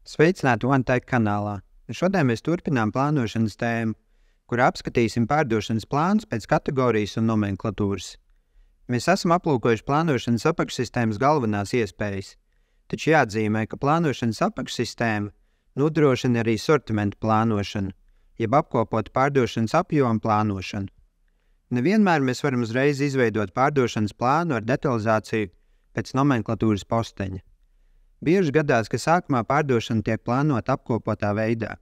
Sveicināti OneTech kanālā. Šodien mēs turpinām plānošanas tēmu, kur apskatīsim pārdošanas plānus pēc kategorijas un nomenklatūras. Mēs esam aplūkojuši plānošanas apakšsistēmas galvenās iespējas, taču jāatzīmē, ka plānošanas apakšsistēma nodrošina arī sortimentu plānošanu, jeb apkopotu pārdošanas apjomu plānošanu. Nevienmēr mēs varam uzreiz izveidot pārdošanas plānu ar detalizāciju pēc nomenklatūras posteņa. Bieži gadās, ka sākumā pārdošana tiek plānota apkopotā veidā,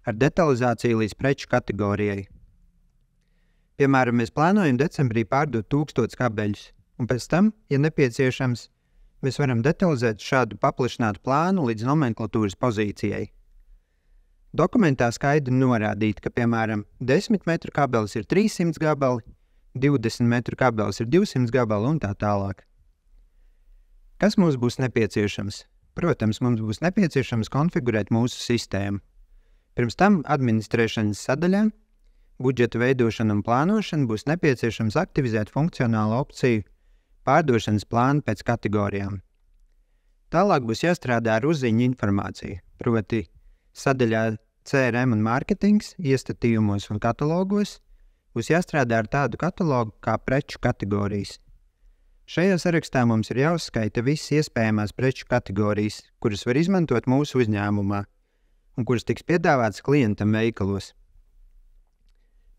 ar detalizāciju līdz preču kategorijai. Piemēram, mēs plānojam decembrī pārdot 1000 kabeļus, un pēc tam, ja nepieciešams, mēs varam detalizēt šādu paplašinātu plānu līdz nomenklatūras pozīcijai. Dokumentā skaidri norādīt, ka, piemēram, 10 metru kabelis ir 300 gabali, 20 metru kabelis ir 200 gabali un tā tālāk. Kas mums būs nepieciešams? Protams, mums būs nepieciešams konfigurēt mūsu sistēmu. Pirms tam administrēšanas sadaļā, budžeta veidošana un plānošana būs nepieciešams aktivizēt funkcionālu opciju pārdošanas plānu pēc kategorijām. Tālāk būs jāstrādā ar uzziņu informāciju, proti sadaļā CRM un mārketings, iestatījumos un katalogos būs jāstrādā ar tādu katalogu kā preču kategorijas. Šajā sarakstā mums ir jāuzskaita visas iespējamās preču kategorijas, kuras var izmantot mūsu uzņēmumā un kuras tiks piedāvātas klientam veikalos.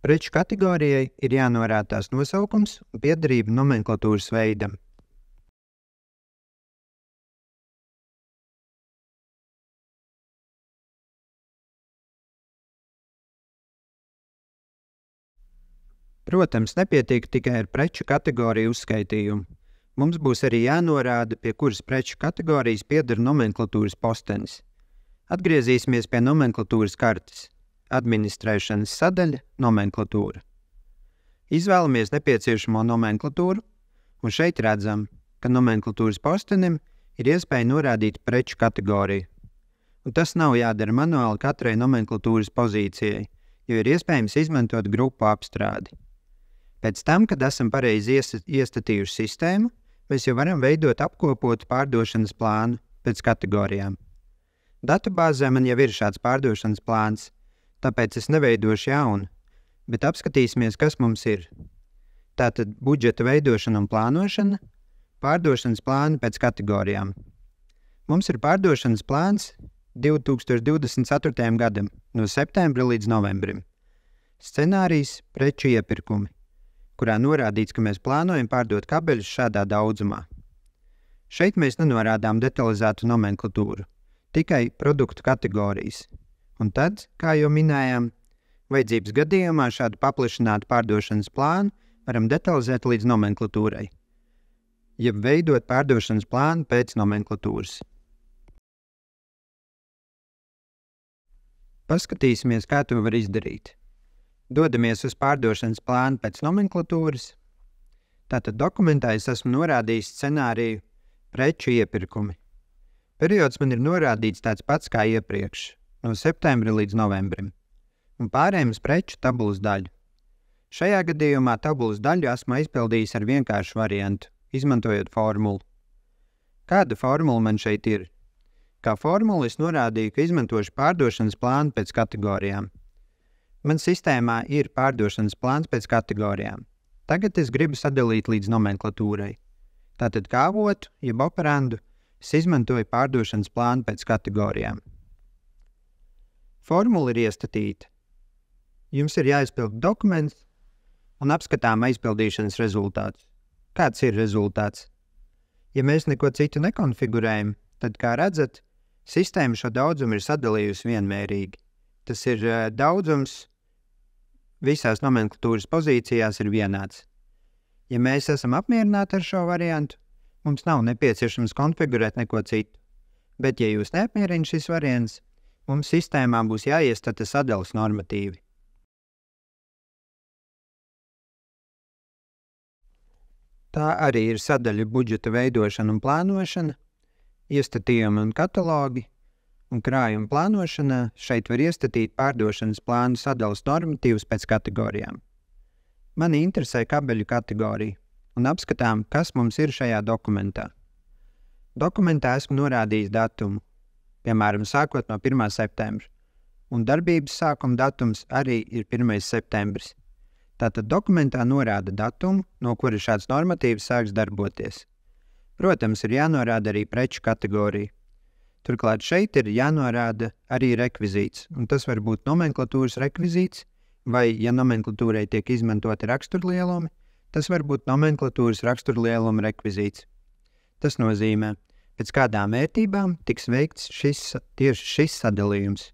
Preču kategorijai ir jānorāda tās nosaukums un piederība nomenklatūras veidam. Protams, nepietiek tikai ar preču kategoriju uzskaitījumu. Mums būs arī jānorāda, pie kuras preču kategorijas pieder nomenklatūras postenis. Atgriezīsimies pie nomenklatūras kartes. Administrēšanas sadaļa – nomenklatūra. Izvēlamies nepieciešamo nomenklatūru, un šeit redzam, ka nomenklatūras postenim ir iespēja norādīt preču kategoriju. Un tas nav jādara manuāli katrai nomenklatūras pozīcijai, jo ir iespējams izmantot grupu apstrādi. Pēc tam, kad esam pareizi iestatījuši sistēmu, mēs jau varam veidot apkopotu pārdošanas plānu pēc kategorijām. Datubāzē man jau ir šāds pārdošanas plāns, tāpēc es neveidošu jaunu, bet apskatīsimies, kas mums ir. Tātad budžeta veidošana un plānošana, pārdošanas plāni pēc kategorijām. Mums ir pārdošanas plāns 2024. gadam, no septembra līdz novembrim. Scenārijs preču iepirkumi, kurā norādīts, ka mēs plānojam pārdot kabeļus šādā daudzumā. Šeit mēs nenorādām detalizētu nomenklatūru, tikai produktu kategorijas. Un tad, kā jau minējām, vajadzības gadījumā šādu paplašinātu pārdošanas plānu varam detalizēt līdz nomenklatūrai, jeb veidot pārdošanas plānu pēc nomenklatūras. Paskatīsimies, kā to var izdarīt. Dodamies uz pārdošanas plānu pēc nomenklatūras. Tātad dokumentā es esmu norādījis scenāriju preču iepirkumi. Periods man ir norādīts tāds pats kā iepriekš, no septembra līdz novembrim, un pārējiem uz preču tabulas daļu. Šajā gadījumā tabulas daļu esmu aizpildījis ar vienkāršu variantu, izmantojot formulu. Kāda formula man šeit ir? Kā formulu es norādīju, ka izmantošu pārdošanas plānu pēc kategorijām. Man sistēmā ir pārdošanas plāns pēc kategorijām. Tagad es gribu sadalīt līdz nomenklatūrai. Tātad kā avotu, jeb operandu, es izmantoju pārdošanas plānu pēc kategorijām. Formula ir iestatīta. Jums ir jāizpild dokuments un apskatām aizpildīšanas rezultāts. Kāds ir rezultāts? Ja mēs neko citu nekonfigurējam, tad, kā redzat, sistēma šo daudzumu ir sadalījusi vienmērīgi. Tas ir daudzums visās nomenklatūras pozīcijās ir vienāds. Ja mēs esam apmierināti ar šo variantu, mums nav nepieciešams konfigurēt neko citu. Bet, ja jūs neapmierina šis variants, mums sistēmā būs jāiestata sadalas normatīvi. Tā arī ir sadaļa budžeta veidošana un plānošana, iestatījumi un katalogi, un krājuma plānošanā šeit var iestatīt pārdošanas plānu sadalas normatīvus pēc kategorijām. Mani interesē kabeļu kategorija, un apskatām, kas mums ir šajā dokumentā. Dokumentā esmu norādījis datumu. piemēram, sākot no 1. septembra, un darbības sākuma datums arī ir 1. septembris. Tātad dokumentā norāda datumu, no kura šāds normatīvs sāks darboties. Protams, ir jānorāda arī preču kategorija. Turklāt šeit ir jānorāda arī rekvizīts, un tas var būt nomenklatūras rekvizīts, vai, ja nomenklatūrai tiek izmantoti raksturlielumi, tas var būt nomenklatūras raksturlieluma rekvizīts. Tas nozīmē, pēc kādām vērtībām tiks veikts tieši šis sadalījums.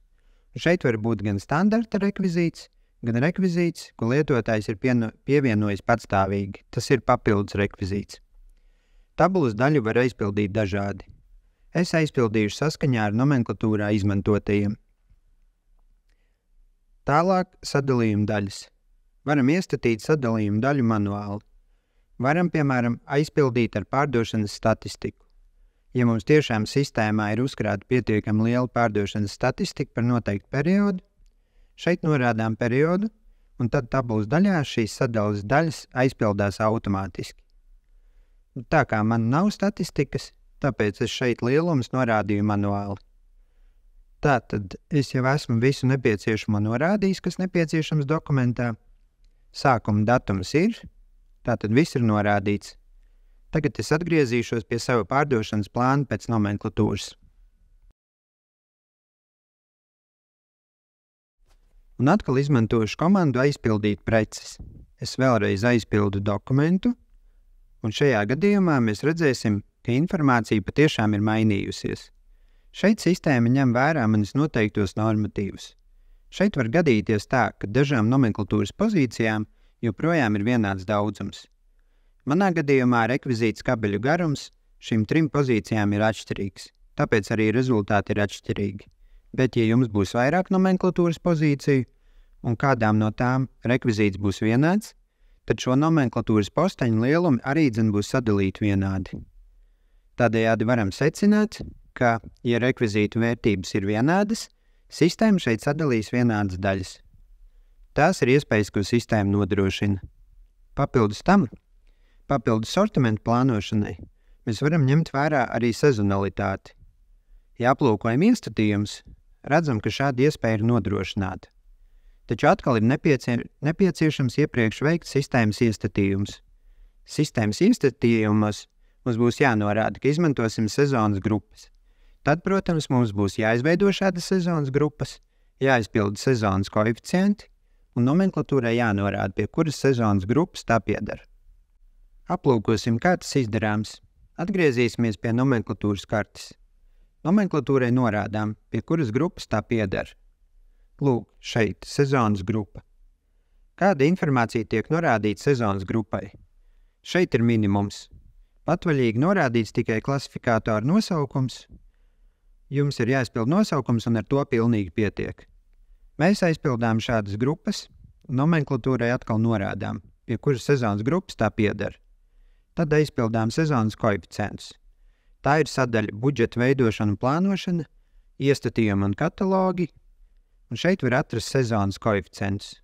Un šeit var būt gan standarta rekvizīts, gan rekvizīts, ko lietotājs ir pievienojis patstāvīgi. Tas ir papildus rekvizīts. Tabulas daļu var aizpildīt dažādi. Es aizpildīšu saskaņā ar nomenklatūrā izmantotajiem. Tālāk sadalījuma daļas. Varam iestatīt sadalījuma daļu manuāli. Varam, piemēram, aizpildīt ar pārdošanas statistiku. Ja mums tiešām sistēmā ir uzkrāta pietiekami liela pārdošanas statistika par noteiktu periodu, šeit norādām periodu, un tad tabulas daļā šīs sadalas daļas aizpildās automātiski. Tā kā man nav statistikas, tāpēc es šeit lielumus norādīju manuāli. Tātad es jau esmu visu nepieciešamo norādījis, kas nepieciešams dokumentā. Sākuma datums ir, tātad viss ir norādīts. Tagad es atgriezīšos pie sava pārdošanas plāna pēc nomenklatūras. Un atkal izmantošu komandu aizpildīt preces. Es vēlreiz aizpildu dokumentu, un šajā gadījumā mēs redzēsim, ka informācija patiešām ir mainījusies. Šeit sistēma ņem vērā manis noteiktos normatīvus. Šeit var gadīties tā, ka dažām nomenklatūras pozīcijām joprojām ir vienāds daudzums. Manā gadījumā rekvizīts kabeļu garums šīm 3 pozīcijām ir atšķirīgs, tāpēc arī rezultāti ir atšķirīgi. Bet, ja jums būs vairāk nomenklatūras pozīciju, un kādām no tām rekvizīts būs vienāds, tad šo nomenklatūras posteņu lielumi arī būs sadalīti vienādi. Tādējādi varam secināt, ka, ja rekvizītu vērtības ir vienādas, sistēma šeit sadalīs vienādas daļas. Tās ir iespējas, ko sistēma nodrošina. Papildus tam, papildus sortimentu plānošanai, mēs varam ņemt vērā arī sezonalitāti. Ja aplūkojam iestatījums, redzam, ka šāda iespēja ir nodrošināta. Taču atkal ir nepieciešams iepriekš veikt sistēmas iestatījums. Sistēmas iestatījumos mums būs jānorāda, ka izmantosim sezonas grupas. Tad, protams, mums būs jāizveido šādas sezonas grupas, jāizpilda sezonas koeficienti, un nomenklatūrai jānorāda, pie kuras sezonas grupas tā pieder. Aplūkosim, kā tas izdarāms. Atgriezīsimies pie nomenklatūras kartes. Nomenklatūrai norādām, pie kuras grupas tā pieder. Lūk, šeit sezonas grupa. Kāda informācija tiek norādīta sezonas grupai? Šeit ir minimums. Patvaļīgi norādīts tikai klasifikātora nosaukums. Jums ir jāizpild nosaukums, un ar to pilnīgi pietiek. Mēs aizpildām šādas grupas, un nomenklatūrai atkal norādām, pie kuras sezonas grupas tā pieder. Tad aizpildām sezonas koeficientus. Tā ir sadaļa budžeta veidošana un plānošana, iestatījumi un katalogi, un šeit var atrast sezonas koeficientus.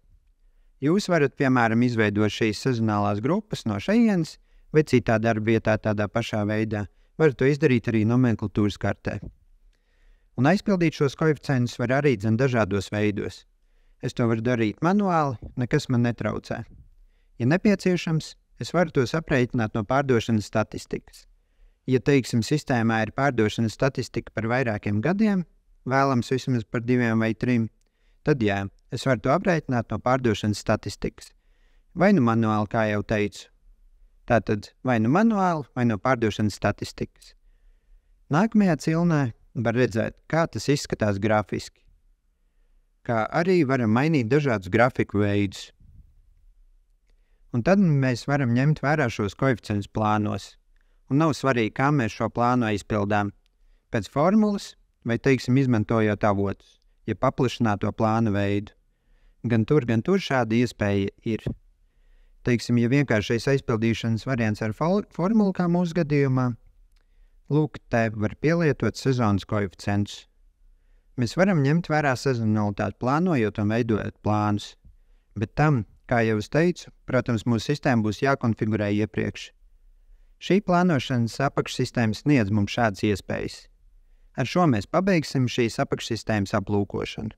Jūs varat, piemēram, izveidot šīs sezonālās grupas no šejienes vai citā darba vietā tādā pašā veidā. Varat to izdarīt arī nomenklatūras kartē. Un aizpildīt šos koeficientus var arī dažādos veidos. Es to varu darīt manuāli, nekas man netraucē. Ja nepieciešams, es varu tos aprēķināt no pārdošanas statistikas. Ja, teiksim, sistēmā ir pārdošanas statistika par vairākiem gadiem, vēlams vismaz par 2 vai 3, tad jā, es varu to aprēķināt no pārdošanas statistikas. Vai nu manuāli, kā jau teicu. Tātad vai nu manuāli, vai no pārdošanas statistikas. Nākamajā cilnē var redzēt, kā tas izskatās grafiski. Kā arī varam mainīt dažādus grafiku veidus. Un tad mēs varam ņemt vērā šos koeficientus plānos. Un nav svarīgi, kā mēs šo plānu aizpildām. Pēc formulas vai, teiksim, izmantojot avotus, ja paplašināto plāna veidu. Gan tur šāda iespēja ir. Teiksim, ja vienkāršais aizpildīšanas variants ar formulu, kā mūsu gadījumā, lūk, te var pielietot sezonas koeficientus. Mēs varam ņemt vērā sezonalitāti plānojot un veidojot plānus, bet tam, kā jau es teicu, protams, mūsu sistēma būs jākonfigurē iepriekš. Šī plānošanas apakšsistēma sniedz mums šādas iespējas. Ar šo mēs pabeigsim šīs apakšsistēmas aplūkošanu.